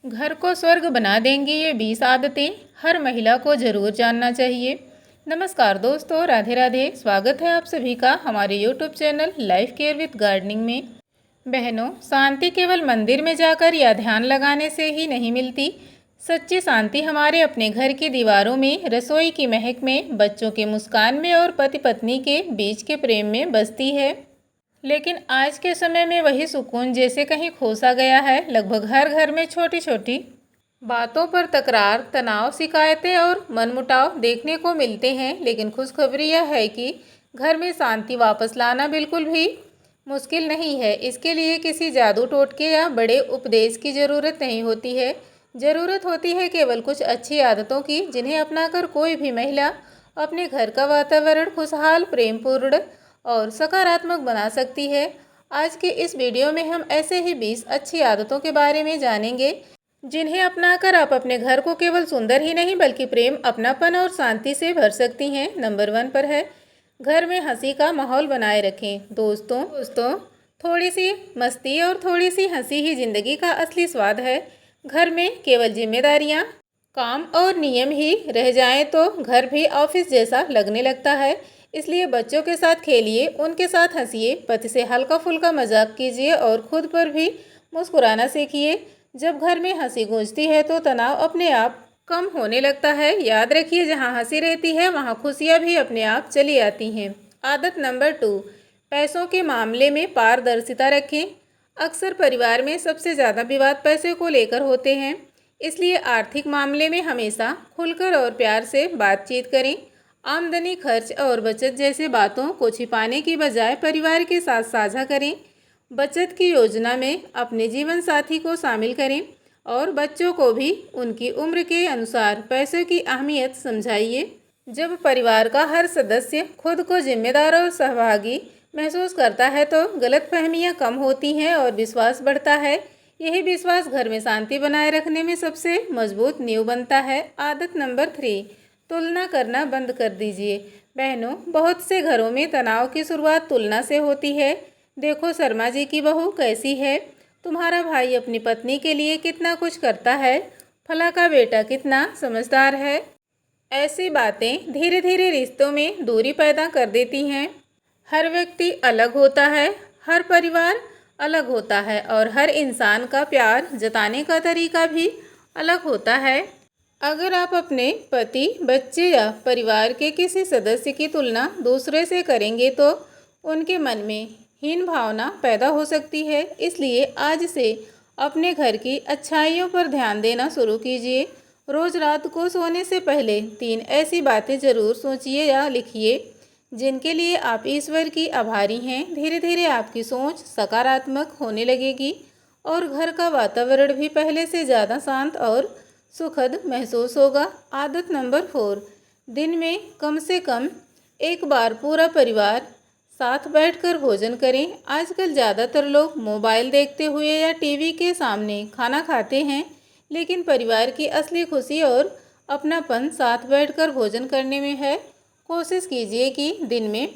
घर को स्वर्ग बना देंगी ये 20 आदतें, हर महिला को ज़रूर जानना चाहिए। नमस्कार दोस्तों, राधे राधे। स्वागत है आप सभी का हमारे YouTube channel life care with gardening में। बहनों, शांति केवल मंदिर में जाकर या ध्यान लगाने से ही नहीं मिलती। सच्ची शांति हमारे अपने घर की दीवारों में, रसोई की महक में, बच्चों के मुस्कान में और पति पत्नी के बीच के प्रेम में बसती है। लेकिन आज के समय में वही सुकून जैसे कहीं खो सा गया है। लगभग हर घर में छोटी छोटी बातों पर तकरार, तनाव, शिकायतें और मनमुटाव देखने को मिलते हैं। लेकिन खुशखबरी यह है कि घर में शांति वापस लाना बिल्कुल भी मुश्किल नहीं है। इसके लिए किसी जादू टोटके या बड़े उपदेश की ज़रूरत नहीं होती है। ज़रूरत होती है केवल कुछ अच्छी आदतों की, जिन्हें अपनाकर कोई भी महिला अपने घर का वातावरण खुशहाल, प्रेमपूर्ण और सकारात्मक बना सकती है। आज के इस वीडियो में हम ऐसे ही 20 अच्छी आदतों के बारे में जानेंगे, जिन्हें अपनाकर आप अपने घर को केवल सुंदर ही नहीं बल्कि प्रेम, अपनापन और शांति से भर सकती हैं। नंबर 1 पर है, घर में हंसी का माहौल बनाए रखें। दोस्तों, थोड़ी सी मस्ती और थोड़ी सी हंसी ही जिंदगी का असली स्वाद है। घर में केवल जिम्मेदारियां, काम और नियम ही रह जाएं तो घर भी ऑफिस जैसा लगने लगता है। इसलिए बच्चों के साथ खेलिए, उनके साथ हंसिए, पति से हल्का फुल्का मजाक कीजिए और खुद पर भी मुस्कुराना सीखिए। जब घर में हंसी गूंजती है तो तनाव अपने आप कम होने लगता है। याद रखिए, जहाँ हंसी रहती है वहाँ खुशियाँ भी अपने आप चली आती हैं। आदत नंबर 2, पैसों के मामले में पारदर्शिता रखें। अक्सर परिवार में सबसे ज़्यादा विवाद पैसे को लेकर होते हैं। इसलिए आर्थिक मामले में हमेशा खुलकर और प्यार से बातचीत करें। आमदनी, खर्च और बचत जैसे बातों को छिपाने की बजाय परिवार के साथ साझा करें। बचत की योजना में अपने जीवन साथी को शामिल करें और बच्चों को भी उनकी उम्र के अनुसार पैसों की अहमियत समझाइए। जब परिवार का हर सदस्य खुद को जिम्मेदार और सहभागी महसूस करता है तो गलतफहमियां कम होती हैं और विश्वास बढ़ता है। यही विश्वास घर में शांति बनाए रखने में सबसे मजबूत नींव बनता है। आदत नंबर 3, तुलना करना बंद कर दीजिए। बहनों, बहुत से घरों में तनाव की शुरुआत तुलना से होती है। देखो, शर्मा जी की बहू कैसी है, तुम्हारा भाई अपनी पत्नी के लिए कितना कुछ करता है, फला का बेटा कितना समझदार है। ऐसी बातें धीरे धीरे रिश्तों में दूरी पैदा कर देती हैं। हर व्यक्ति अलग होता है, हर परिवार अलग होता है और हर इंसान का प्यार जताने का तरीका भी अलग होता है। अगर आप अपने पति, बच्चे या परिवार के किसी सदस्य की तुलना दूसरे से करेंगे तो उनके मन में हीन भावना पैदा हो सकती है। इसलिए आज से अपने घर की अच्छाइयों पर ध्यान देना शुरू कीजिए। रोज़ रात को सोने से पहले 3 ऐसी बातें ज़रूर सोचिए या लिखिए जिनके लिए आप ईश्वर की आभारी हैं। धीरे धीरे आपकी सोच सकारात्मक होने लगेगी और घर का वातावरण भी पहले से ज़्यादा शांत और सुखद महसूस होगा। आदत नंबर 4, दिन में कम से कम एक बार पूरा परिवार साथ बैठकर भोजन करें। आजकल ज़्यादातर लोग मोबाइल देखते हुए या टीवी के सामने खाना खाते हैं, लेकिन परिवार की असली खुशी और अपनापन साथ बैठकर भोजन करने में है। कोशिश कीजिए कि दिन में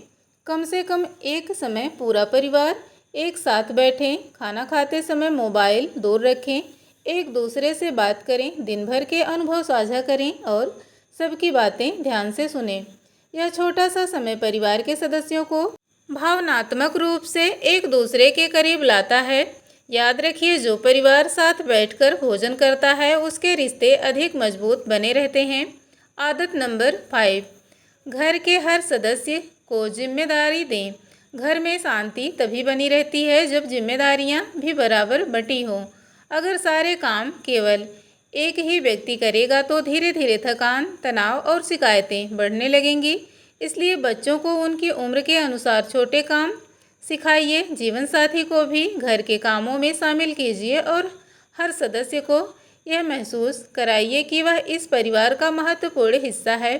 कम से कम एक समय पूरा परिवार एक साथ बैठें। खाना खाते समय मोबाइल दूर रखें, एक दूसरे से बात करें, दिन भर के अनुभव साझा करें और सबकी बातें ध्यान से सुनें। यह छोटा सा समय परिवार के सदस्यों को भावनात्मक रूप से एक दूसरे के करीब लाता है। याद रखिए, जो परिवार साथ बैठकर भोजन करता है उसके रिश्ते अधिक मजबूत बने रहते हैं। आदत नंबर 5, घर के हर सदस्य को जिम्मेदारी दें। घर में शांति तभी बनी रहती है जब जिम्मेदारियां भी बराबर बंटी हों। अगर सारे काम केवल एक ही व्यक्ति करेगा तो धीरे धीरे थकान, तनाव और शिकायतें बढ़ने लगेंगी। इसलिए बच्चों को उनकी उम्र के अनुसार छोटे काम सिखाइए। जीवन साथी को भी घर के कामों में शामिल कीजिए और हर सदस्य को यह महसूस कराइए कि वह इस परिवार का महत्वपूर्ण हिस्सा है।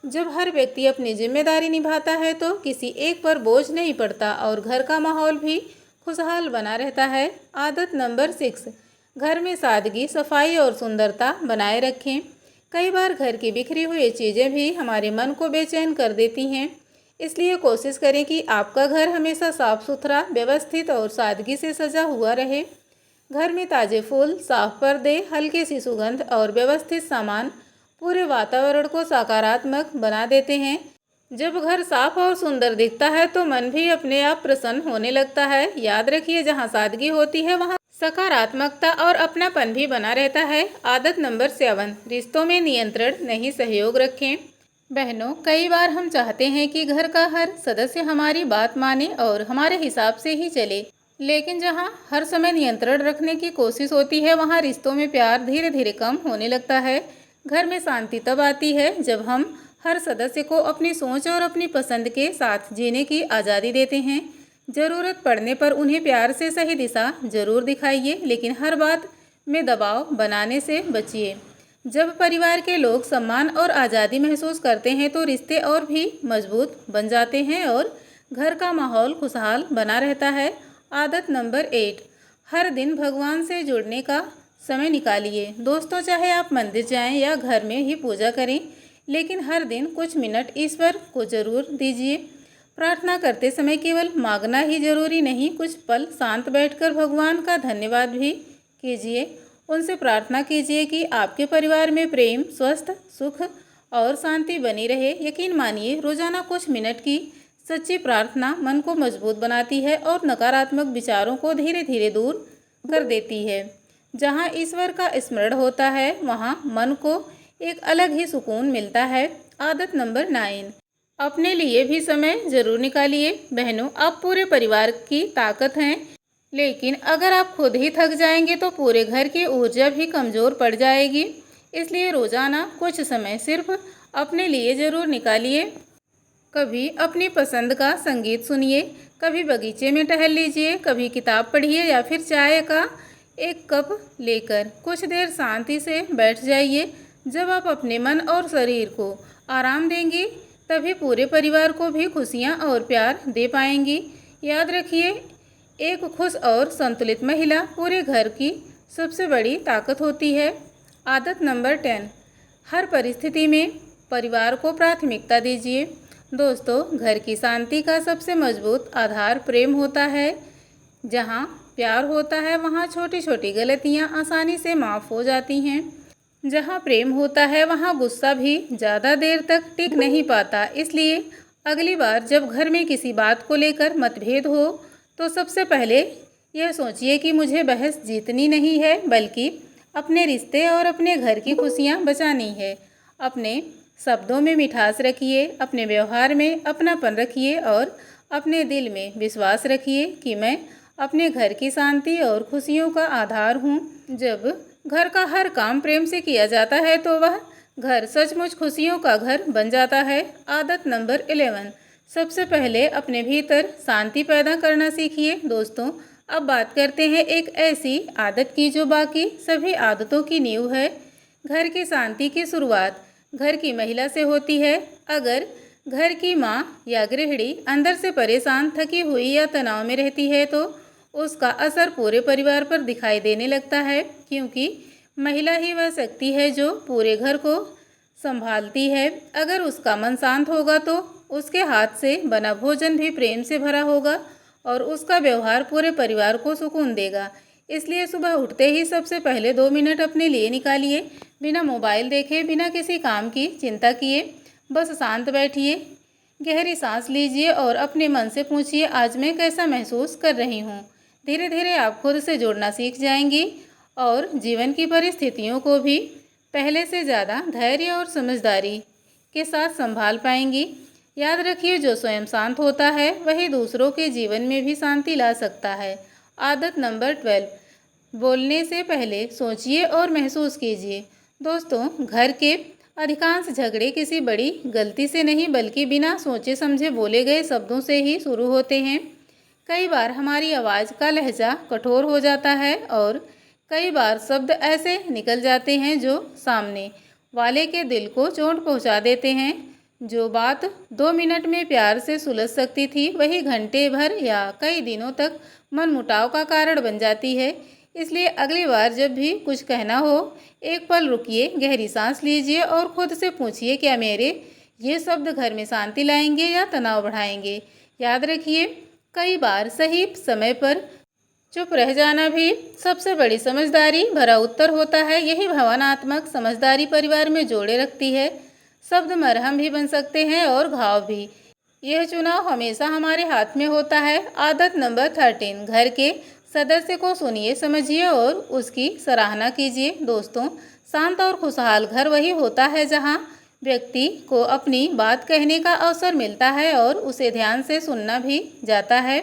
जब हर व्यक्ति अपनी जिम्मेदारी निभाता है तो किसी एक पर बोझ नहीं पड़ता और घर का माहौल भी खुशहाल बना रहता है। आदत नंबर 6, घर में सादगी, सफाई और सुंदरता बनाए रखें। कई बार घर की बिखरी हुई चीज़ें भी हमारे मन को बेचैन कर देती हैं। इसलिए कोशिश करें कि आपका घर हमेशा साफ सुथरा, व्यवस्थित और सादगी से सजा हुआ रहे। घर में ताज़े फूल, साफ पर्दे, हल्की सी सुगंध और व्यवस्थित सामान पूरे वातावरण को सकारात्मक बना देते हैं। जब घर साफ और सुंदर दिखता है तो मन भी अपने आप प्रसन्न होने लगता है। याद रखिए, जहाँ सादगी होती है वहाँ सकारात्मकता और अपनापन भी बना रहता है। आदत नंबर 7, रिश्तों में नियंत्रण नहीं सहयोग रखें। बहनों, कई बार हम चाहते हैं कि घर का हर सदस्य हमारी बात माने और हमारे हिसाब से ही चले, लेकिन जहां हर समय नियंत्रण रखने की कोशिश होती है वहां रिश्तों में प्यार धीरे धीरे कम होने लगता है। घर में शांति तब आती है जब हम हर सदस्य को अपनी सोच और अपनी पसंद के साथ जीने की आज़ादी देते हैं। ज़रूरत पड़ने पर उन्हें प्यार से सही दिशा जरूर दिखाइए, लेकिन हर बात में दबाव बनाने से बचिए। जब परिवार के लोग सम्मान और आज़ादी महसूस करते हैं तो रिश्ते और भी मजबूत बन जाते हैं और घर का माहौल खुशहाल बना रहता है। आदत नंबर 8, हर दिन भगवान से जुड़ने का समय निकालिए। दोस्तों, चाहे आप मंदिर जाएं या घर में ही पूजा करें, लेकिन हर दिन कुछ मिनट ईश्वर को जरूर दीजिए। प्रार्थना करते समय केवल मांगना ही जरूरी नहीं, कुछ पल शांत बैठकर भगवान का धन्यवाद भी कीजिए। उनसे प्रार्थना कीजिए कि आपके परिवार में प्रेम, स्वस्थ, सुख और शांति बनी रहे। यकीन मानिए, रोजाना कुछ मिनट की सच्ची प्रार्थना मन को मजबूत बनाती है और नकारात्मक विचारों को धीरे धीरे दूर कर देती है। जहाँ ईश्वर का स्मरण होता है वहाँ मन को एक अलग ही सुकून मिलता है। आदत नंबर 9, अपने लिए भी समय जरूर निकालिए। बहनों, आप पूरे परिवार की ताकत हैं, लेकिन अगर आप खुद ही थक जाएंगे तो पूरे घर की ऊर्जा भी कमज़ोर पड़ जाएगी। इसलिए रोज़ाना कुछ समय सिर्फ अपने लिए ज़रूर निकालिए। कभी अपनी पसंद का संगीत सुनिए, कभी बगीचे में टहल लीजिए, कभी किताब पढ़िए या फिर चाय का एक कप लेकर कुछ देर शांति से बैठ जाइए। जब आप अपने मन और शरीर को आराम देंगी तभी पूरे परिवार को भी खुशियाँ और प्यार दे पाएंगी। याद रखिए, एक खुश और संतुलित महिला पूरे घर की सबसे बड़ी ताकत होती है। आदत नंबर 10, हर परिस्थिति में परिवार को प्राथमिकता दीजिए। दोस्तों, घर की शांति का सबसे मजबूत आधार प्रेम होता है। जहाँ प्यार होता है वहाँ छोटी छोटी गलतियाँ आसानी से माफ़ हो जाती हैं। जहाँ प्रेम होता है वहाँ गुस्सा भी ज़्यादा देर तक टिक नहीं पाता। इसलिए अगली बार जब घर में किसी बात को लेकर मतभेद हो तो सबसे पहले यह सोचिए कि मुझे बहस जीतनी नहीं है, बल्कि अपने रिश्ते और अपने घर की खुशियाँ बचानी है। अपने शब्दों में मिठास रखिए, अपने व्यवहार में अपनापन रखिए और अपने दिल में विश्वास रखिए कि मैं अपने घर की शांति और खुशियों का आधार हूँ। जब घर का हर काम प्रेम से किया जाता है तो वह घर सचमुच खुशियों का घर बन जाता है। आदत नंबर 11, सबसे पहले अपने भीतर शांति पैदा करना सीखिए। दोस्तों, अब बात करते हैं एक ऐसी आदत की जो बाकी सभी आदतों की नींव है। घर की शांति की शुरुआत घर की महिला से होती है। अगर घर की माँ या गृहिणी अंदर से परेशान, थकी हुई या तनाव में रहती है तो उसका असर पूरे परिवार पर दिखाई देने लगता है, क्योंकि महिला ही वह शक्ति है जो पूरे घर को संभालती है। अगर उसका मन शांत होगा तो उसके हाथ से बना भोजन भी प्रेम से भरा होगा और उसका व्यवहार पूरे परिवार को सुकून देगा। इसलिए सुबह उठते ही सबसे पहले 2 मिनट अपने लिए निकालिए। बिना मोबाइल देखे, बिना किसी काम की चिंता किए बस शांत बैठिए, गहरी सांस लीजिए और अपने मन से पूछिए, आज मैं कैसा महसूस कर रही हूँ। धीरे धीरे आप खुद से जुड़ना सीख जाएंगी और जीवन की परिस्थितियों को भी पहले से ज़्यादा धैर्य और समझदारी के साथ संभाल पाएंगी। याद रखिए, जो स्वयं शांत होता है वही दूसरों के जीवन में भी शांति ला सकता है। आदत नंबर 12, बोलने से पहले सोचिए और महसूस कीजिए। दोस्तों, घर के अधिकांश झगड़े किसी बड़ी गलती से नहीं बल्कि बिना सोचे समझे बोले गए शब्दों से ही शुरू होते हैं। कई बार हमारी आवाज़ का लहजा कठोर हो जाता है और कई बार शब्द ऐसे निकल जाते हैं जो सामने वाले के दिल को चोट पहुंचा देते हैं। जो बात 2 मिनट में प्यार से सुलझ सकती थी वही घंटे भर या कई दिनों तक मनमुटाव का कारण बन जाती है। इसलिए अगली बार जब भी कुछ कहना हो, एक पल रुकिए, गहरी सांस लीजिए और खुद से पूछिए, क्या मेरे ये शब्द घर में शांति लाएंगे या तनाव बढ़ाएंगे। याद रखिए, कई बार सही समय पर चुप रह जाना भी सबसे बड़ी समझदारी भरा उत्तर होता है। यही भावनात्मक समझदारी परिवार में जोड़े रखती है। शब्द मरहम भी बन सकते हैं और घाव भी। यह चुनाव हमेशा हमारे हाथ में होता है। आदत नंबर 13, घर के सदस्य को सुनिए, समझिए और उसकी सराहना कीजिए। दोस्तों, शांत और खुशहाल घर वही होता है जहां व्यक्ति को अपनी बात कहने का अवसर मिलता है और उसे ध्यान से सुनना भी जाता है।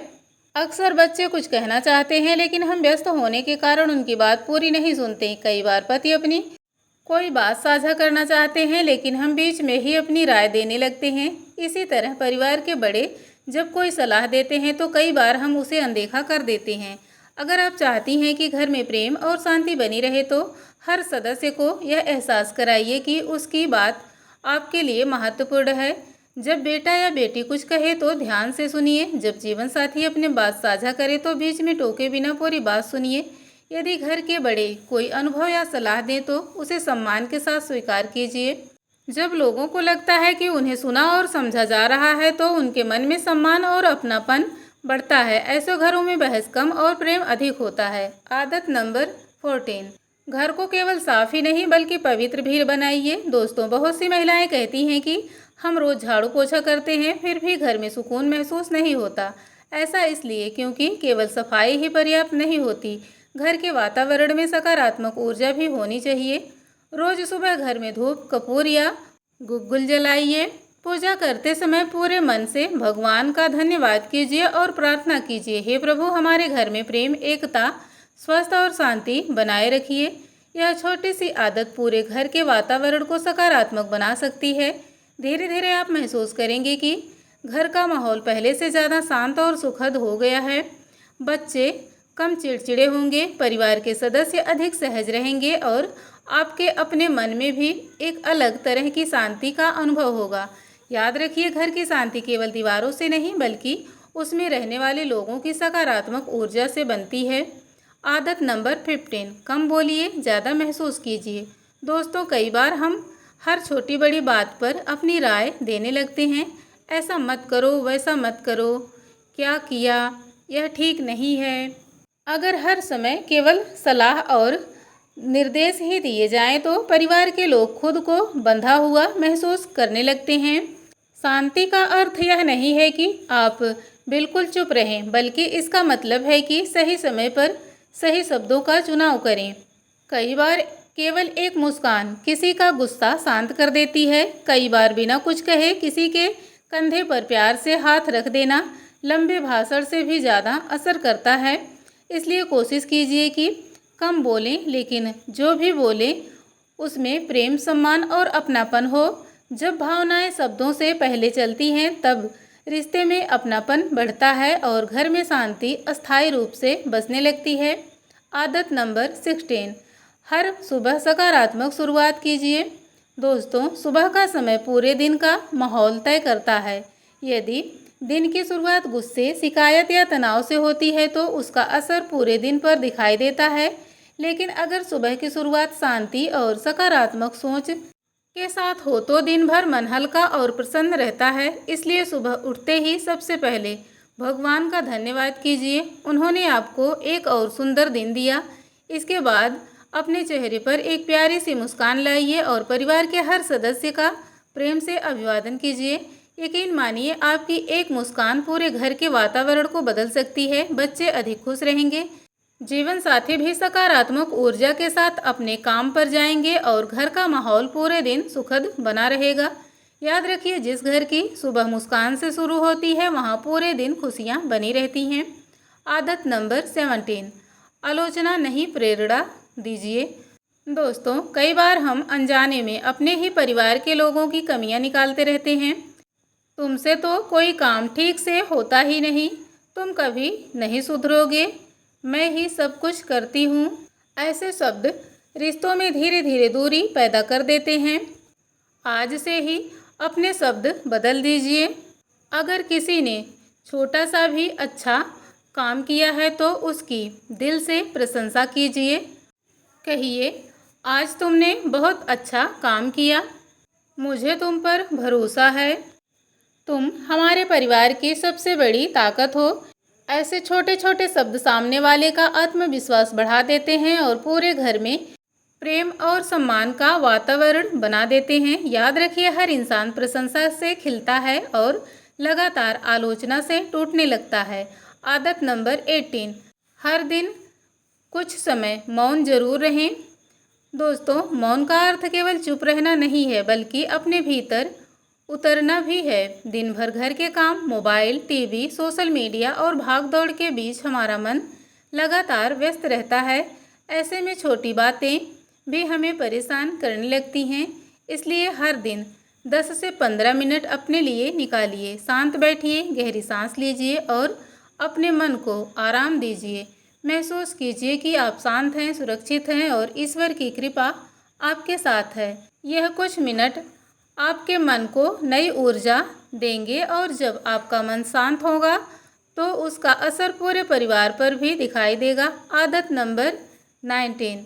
अक्सर बच्चे कुछ कहना चाहते हैं लेकिन हम व्यस्त होने के कारण उनकी बात पूरी नहीं सुनते। कई बार पति अपनी कोई बात साझा करना चाहते हैं लेकिन हम बीच में ही अपनी राय देने लगते हैं। इसी तरह परिवार के बड़े जब कोई सलाह देते हैं तो कई बार हम उसे अनदेखा कर देते हैं। अगर आप चाहती हैं कि घर में प्रेम और शांति बनी रहे तो हर सदस्य को यह एहसास कराइए कि उसकी बात आपके लिए महत्वपूर्ण है। जब बेटा या बेटी कुछ कहे तो ध्यान से सुनिए। जब जीवन साथी अपनी बात साझा करे तो बीच में टोके बिना पूरी बात सुनिए। यदि घर के बड़े कोई अनुभव या सलाह दें तो उसे सम्मान के साथ स्वीकार कीजिए। जब लोगों को लगता है कि उन्हें सुना और समझा जा रहा है तो उनके मन में सम्मान और अपनापन बढ़ता है। ऐसे घरों में बहस कम और प्रेम अधिक होता है। आदत नंबर 14, घर को केवल साफ ही नहीं बल्कि पवित्र भी बनाइए। दोस्तों, बहुत सी महिलाएं कहती हैं कि हम रोज झाड़ू पोछा करते हैं फिर भी घर में सुकून महसूस नहीं होता। ऐसा इसलिए क्योंकि केवल सफाई ही पर्याप्त नहीं होती, घर के वातावरण में सकारात्मक ऊर्जा भी होनी चाहिए। रोज सुबह घर में धूप, कपूर या गुग्गुल जलाइए। पूजा करते समय पूरे मन से भगवान का धन्यवाद कीजिए और प्रार्थना कीजिए, हे प्रभु हमारे घर में प्रेम, एकता, स्वस्थ और शांति बनाए रखिए। यह छोटी सी आदत पूरे घर के वातावरण को सकारात्मक बना सकती है। धीरे धीरे आप महसूस करेंगे कि घर का माहौल पहले से ज़्यादा शांत और सुखद हो गया है। बच्चे कम चिड़चिड़े होंगे, परिवार के सदस्य अधिक सहज रहेंगे और आपके अपने मन में भी एक अलग तरह की शांति का अनुभव होगा। याद रखिए, घर की शांति केवल दीवारों से नहीं बल्कि उसमें रहने वाले लोगों की सकारात्मक ऊर्जा से बनती है। आदत नंबर 15, कम बोलिए, ज़्यादा महसूस कीजिए। दोस्तों, कई बार हम हर छोटी बड़ी बात पर अपनी राय देने लगते हैं। ऐसा मत करो, वैसा मत करो, क्या किया, यह ठीक नहीं है। अगर हर समय केवल सलाह और निर्देश ही दिए जाएं तो परिवार के लोग खुद को बंधा हुआ महसूस करने लगते हैं। शांति का अर्थ यह नहीं है कि आप बिल्कुल चुप रहें, बल्कि इसका मतलब है कि सही समय पर सही शब्दों का चुनाव करें। कई बार केवल एक मुस्कान किसी का गुस्सा शांत कर देती है। कई बार बिना कुछ कहे किसी के कंधे पर प्यार से हाथ रख देना लंबे भाषण से भी ज़्यादा असर करता है। इसलिए कोशिश कीजिए कि कम बोलें, लेकिन जो भी बोलें उसमें प्रेम, सम्मान और अपनापन हो। जब भावनाएं शब्दों से पहले चलती हैं तब रिश्ते में अपनापन बढ़ता है और घर में शांति अस्थायी रूप से बसने लगती है। आदत नंबर 16, हर सुबह सकारात्मक शुरुआत कीजिए। दोस्तों, सुबह का समय पूरे दिन का माहौल तय करता है। यदि दिन की शुरुआत गुस्से, शिकायत या तनाव से होती है तो उसका असर पूरे दिन पर दिखाई देता है। लेकिन अगर सुबह की शुरुआत शांति और सकारात्मक सोच के साथ हो तो दिन भर मन हल्का और प्रसन्न रहता है। इसलिए सुबह उठते ही सबसे पहले भगवान का धन्यवाद कीजिए, उन्होंने आपको एक और सुंदर दिन दिया। इसके बाद अपने चेहरे पर एक प्यारी सी मुस्कान लाइए और परिवार के हर सदस्य का प्रेम से अभिवादन कीजिए। यकीन मानिए, आपकी एक मुस्कान पूरे घर के वातावरण को बदल सकती है। बच्चे अधिक खुश रहेंगे, जीवन साथी भी सकारात्मक ऊर्जा के साथ अपने काम पर जाएंगे और घर का माहौल पूरे दिन सुखद बना रहेगा। याद रखिए, जिस घर की सुबह मुस्कान से शुरू होती है वहाँ पूरे दिन खुशियाँ बनी रहती हैं। आदत नंबर 17, आलोचना नहीं, प्रेरणा दीजिए। दोस्तों, कई बार हम अनजाने में अपने ही परिवार के लोगों की कमियां निकालते रहते हैं। तुमसे तो कोई काम ठीक से होता ही नहीं, तुम कभी नहीं सुधरोगे, मैं ही सब कुछ करती हूँ। ऐसे शब्द रिश्तों में धीरे धीरे दूरी पैदा कर देते हैं। आज से ही अपने शब्द बदल दीजिए। अगर किसी ने छोटा सा भी अच्छा काम किया है तो उसकी दिल से प्रशंसा कीजिए। कहिए, आज तुमने बहुत अच्छा काम किया, मुझे तुम पर भरोसा है, तुम हमारे परिवार की सबसे बड़ी ताकत हो। ऐसे छोटे छोटे शब्द सामने वाले का आत्मविश्वास बढ़ा देते हैं और पूरे घर में प्रेम और सम्मान का वातावरण बना देते हैं। याद रखिए, हर इंसान प्रशंसा से खिलता है और लगातार आलोचना से टूटने लगता है। आदत नंबर 18, हर दिन कुछ समय मौन जरूर रहें। दोस्तों, मौन का अर्थ केवल चुप रहना नहीं है, बल्कि अपने भीतर उतरना भी है। दिन भर घर के काम, मोबाइल, टीवी, सोशल मीडिया और भागदौड़ के बीच हमारा मन लगातार व्यस्त रहता है। ऐसे में छोटी बातें भी हमें परेशान करने लगती हैं। इसलिए हर दिन 10 से 15 मिनट अपने लिए निकालिए। शांत बैठिए, गहरी सांस लीजिए और अपने मन को आराम दीजिए। महसूस कीजिए कि आप शांत हैं, सुरक्षित हैं और ईश्वर की कृपा आपके साथ है। यह कुछ मिनट आपके मन को नई ऊर्जा देंगे और जब आपका मन शांत होगा तो उसका असर पूरे परिवार पर भी दिखाई देगा। आदत नंबर 19,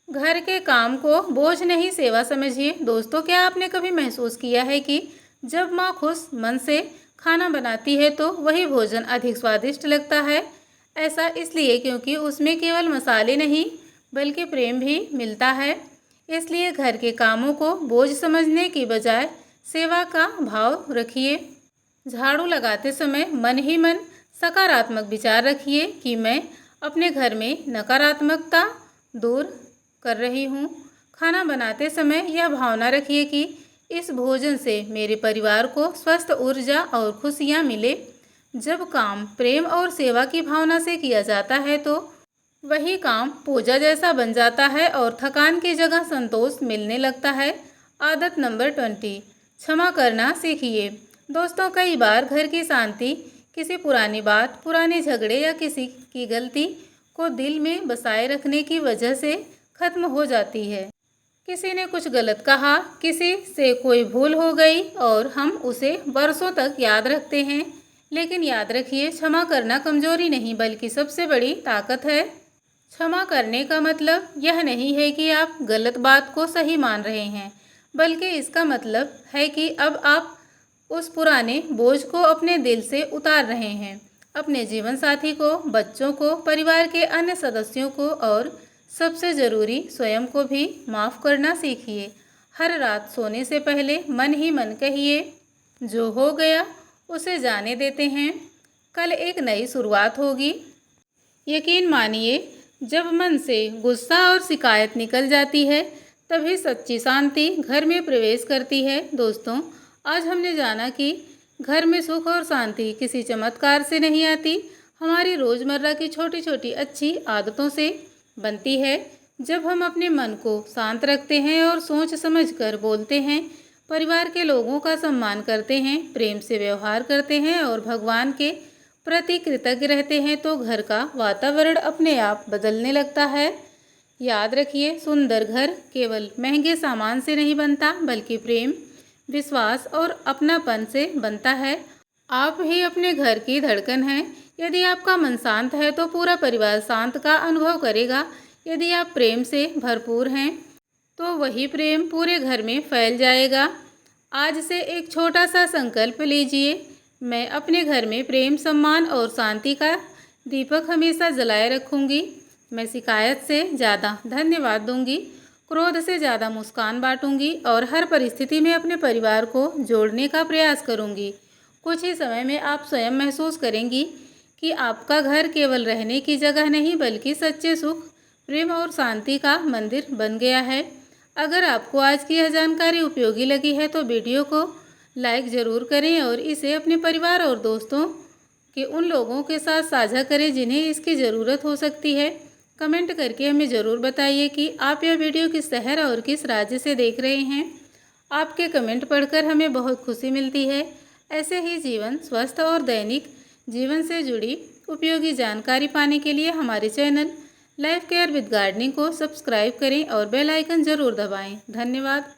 घर के काम को बोझ नहीं, सेवा समझिए। दोस्तों, क्या आपने कभी महसूस किया है कि जब माँ खुश मन से खाना बनाती है तो वही भोजन अधिक स्वादिष्ट लगता है? ऐसा इसलिए क्योंकि उसमें केवल मसाले नहीं बल्कि प्रेम भी मिलता है। इसलिए घर के कामों को बोझ समझने की बजाय सेवा का भाव रखिए। झाड़ू लगाते समय मन ही मन सकारात्मक विचार रखिए कि मैं अपने घर में नकारात्मकता दूर कर रही हूँ। खाना बनाते समय यह भावना रखिए कि इस भोजन से मेरे परिवार को स्वस्थ ऊर्जा और खुशियाँ मिले। जब काम प्रेम और सेवा की भावना से किया जाता है तो वही काम पूजा जैसा बन जाता है और थकान की जगह संतोष मिलने लगता है। आदत नंबर 20, क्षमा करना सीखिए। दोस्तों, कई बार घर की शांति किसी पुरानी बात, पुराने झगड़े या किसी की गलती को दिल में बसाए रखने की वजह से खत्म हो जाती है। किसी ने कुछ गलत कहा, किसी से कोई भूल हो गई और हम उसे वर्षों तक याद रखते हैं। लेकिन याद रखिए, क्षमा करना कमजोरी नहीं बल्कि सबसे बड़ी ताकत है। क्षमा करने का मतलब यह नहीं है कि आप गलत बात को सही मान रहे हैं, बल्कि इसका मतलब है कि अब आप उस पुराने बोझ को अपने दिल से उतार रहे हैं। अपने जीवन साथी को, बच्चों को, परिवार के अन्य सदस्यों को और सबसे ज़रूरी स्वयं को भी माफ़ करना सीखिए। हर रात सोने से पहले मन ही मन कहिए, जो हो गया उसे जाने देते हैं, कल एक नई शुरुआत होगी। यकीन मानिए, जब मन से गुस्सा और शिकायत निकल जाती है तभी सच्ची शांति घर में प्रवेश करती है। दोस्तों, आज हमने जाना कि घर में सुख और शांति किसी चमत्कार से नहीं आती, हमारी रोज़मर्रा की छोटी छोटी अच्छी आदतों से बनती है। जब हम अपने मन को शांत रखते हैं और सोच समझ कर बोलते हैं, परिवार के लोगों का सम्मान करते हैं, प्रेम से व्यवहार करते हैं और भगवान के प्रति कृतज्ञ रहते हैं तो घर का वातावरण अपने आप बदलने लगता है। याद रखिए, सुंदर घर केवल महंगे सामान से नहीं बनता बल्कि प्रेम, विश्वास और अपनापन से बनता है। आप ही अपने घर की धड़कन हैं। यदि आपका मन शांत है तो पूरा परिवार शांत का अनुभव करेगा। यदि आप प्रेम से भरपूर हैं तो वही प्रेम पूरे घर में फैल जाएगा। आज से एक छोटा सा संकल्प लीजिए, मैं अपने घर में प्रेम, सम्मान और शांति का दीपक हमेशा जलाए रखूंगी। मैं शिकायत से ज़्यादा धन्यवाद दूंगी, क्रोध से ज़्यादा मुस्कान बांटूंगी और हर परिस्थिति में अपने परिवार को जोड़ने का प्रयास करूंगी। कुछ ही समय में आप स्वयं महसूस करेंगी कि आपका घर केवल रहने की जगह नहीं बल्कि सच्चे सुख, प्रेम और शांति का मंदिर बन गया है। अगर आपको आज की यह जानकारी उपयोगी लगी है तो वीडियो को लाइक ज़रूर करें और इसे अपने परिवार और दोस्तों के उन लोगों के साथ साझा करें जिन्हें इसकी ज़रूरत हो सकती है। कमेंट करके हमें ज़रूर बताइए कि आप यह वीडियो किस शहर और किस राज्य से देख रहे हैं। आपके कमेंट पढ़कर हमें बहुत खुशी मिलती है। ऐसे ही जीवन, स्वस्थ और दैनिक जीवन से जुड़ी उपयोगी जानकारी पाने के लिए हमारे channel life care with gardening को सब्सक्राइब करें और बेल आइकन ज़रूर दबाएं। धन्यवाद।